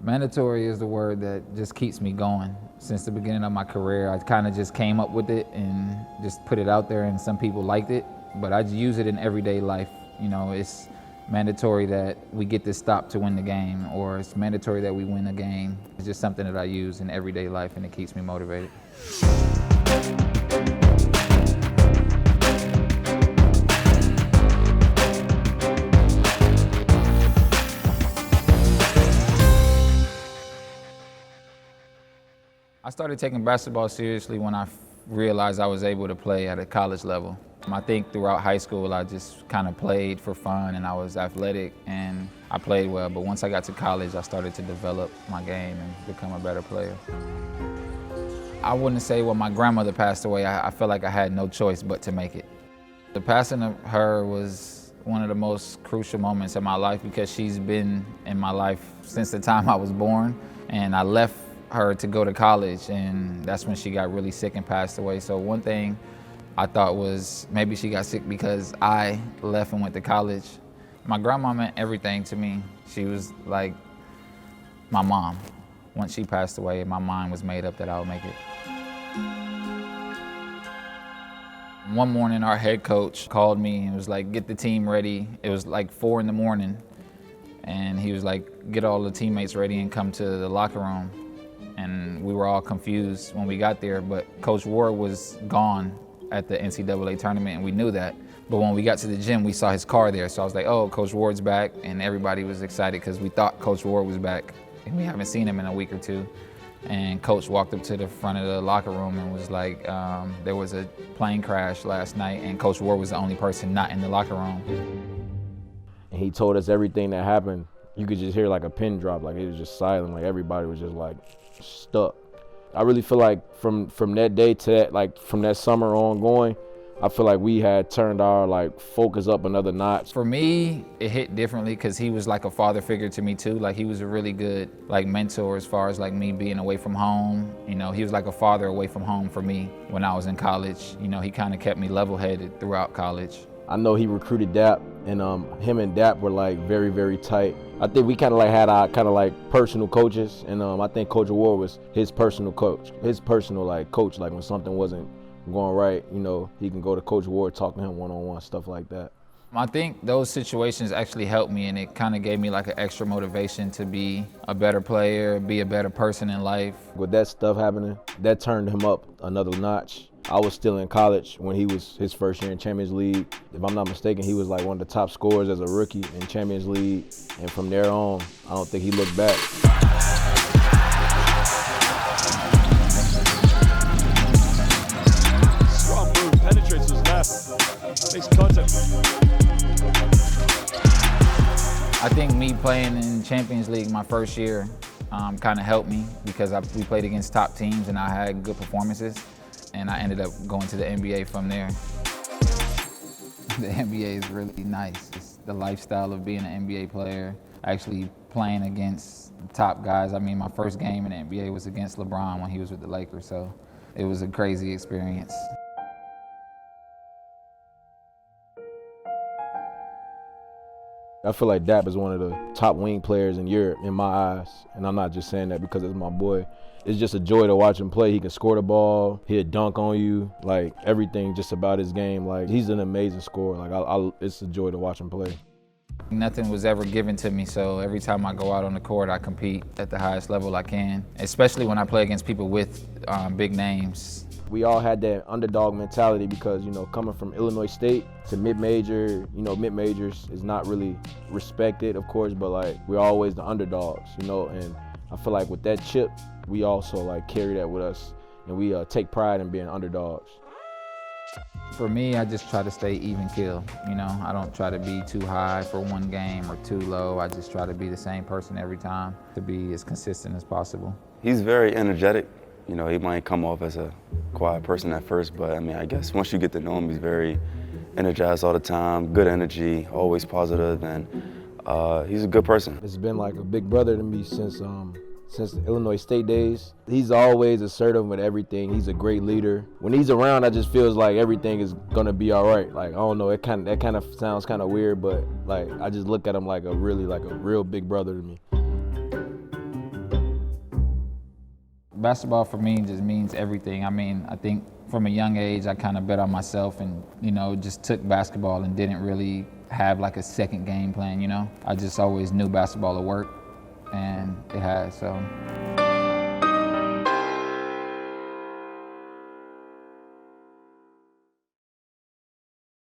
Mandatory is the word that just keeps me going. Since the beginning of my career, I kind of just came up with it and just put it out there, and some people liked it, but I use it in everyday life. You know, it's mandatory that we get this stop to win the game, or it's mandatory that we win the game. It's just something that I use in everyday life, and it keeps me motivated. I started taking basketball seriously when I realized I was able to play at a college level. I think throughout high school I just kind of played for fun, and I was athletic and I played well, but once I got to college I started to develop my game and become a better player. I wouldn't say when my grandmother passed away, I felt like I had no choice but to make it. The passing of her was one of the most crucial moments in my life because she's been in my life since the time I was born, and I left her to go to college, and that's when she got really sick and passed away. So one thing I thought was maybe she got sick because I left and went to college. My grandma meant everything to me. She was like my mom. Once she passed away, my mind was made up that I would make it. One morning, our head coach called me and was like, get the team ready. It was like 4 in the morning, and he was like, get all the teammates ready and come to the locker room. And we were all confused when we got there, but Coach Ward was gone at the NCAA tournament, and we knew that. But when we got to the gym, we saw his car there. So I was like, oh, Coach Ward's back, and everybody was excited because we thought Coach Ward was back, and we haven't seen him in a week or two. And Coach walked up to the front of the locker room and was like, there was a plane crash last night, and Coach Ward was the only person not in the locker room. And he told us everything that happened. You could just hear like a pin drop, like it was just silent, like everybody was just like stuck. I really feel like from that day to that, like from that summer ongoing, I feel like we had turned our like focus up another notch. For me, it hit differently because he was like a father figure to me too. Like he was a really good like mentor as far as like me being away from home. You know, he was like a father away from home for me when I was in college. You know, he kind of kept me level-headed throughout college. I know he recruited Dap, and him and Dap were like very, very tight. I think we kind of like had our kind of like personal coaches, and I think Coach Ward was his personal coach, his personal like coach. Like when something wasn't going right, you know, he can go to Coach Ward, talk to him one-on-one, stuff like that. I think those situations actually helped me, and it kind of gave me like an extra motivation to be a better player, be a better person in life. With that stuff happening, that turned him up another notch. I was still in college when he was his first year in Champions League. If I'm not mistaken, he was like one of the top scorers as a rookie in Champions League. And from there on, I don't think he looked back. Strong move, penetrates his left, makes contact. I think me playing in Champions League my first year kind of helped me because we played against top teams and I had good performances. And I ended up going to the NBA from there. The NBA is really nice. It's the lifestyle of being an NBA player, actually playing against top guys. I mean, my first game in the NBA was against LeBron when he was with the Lakers, so it was a crazy experience. I feel like Dap is one of the top wing players in Europe in my eyes, and I'm not just saying that because it's my boy. It's just a joy to watch him play. He can score the ball, he'll dunk on you, like everything just about his game. Like he's an amazing scorer. Like it's a joy to watch him play. Nothing was ever given to me, so every time I go out on the court, I compete at the highest level I can, especially when I play against people with big names. We all had that underdog mentality because, you know, coming from Illinois State to mid-major, you know, mid-majors is not really respected, of course, but like we're always the underdogs, you know, and I feel like with that chip, we also like carry that with us, and we take pride in being underdogs. For me, I just try to stay even keel. You know, I don't try to be too high for one game or too low. I just try to be the same person every time, to be as consistent as possible. He's very energetic. You know, he might come off as a quiet person at first, but I mean, I guess once you get to know him, he's very energized all the time, good energy, always positive, and he's a good person. It's been like a big brother to me since the Illinois State days. He's always assertive with everything. He's a great leader. When he's around, I just feels like everything is gonna be all right. Like, I don't know, that kind of sounds kind of weird, but like I just look at him like a real big brother to me. Basketball for me just means everything. I mean, I think from a young age, I kind of bet on myself and, you know, just took basketball and didn't really have like a second game plan, you know. I just always knew basketball would work, and it has, so.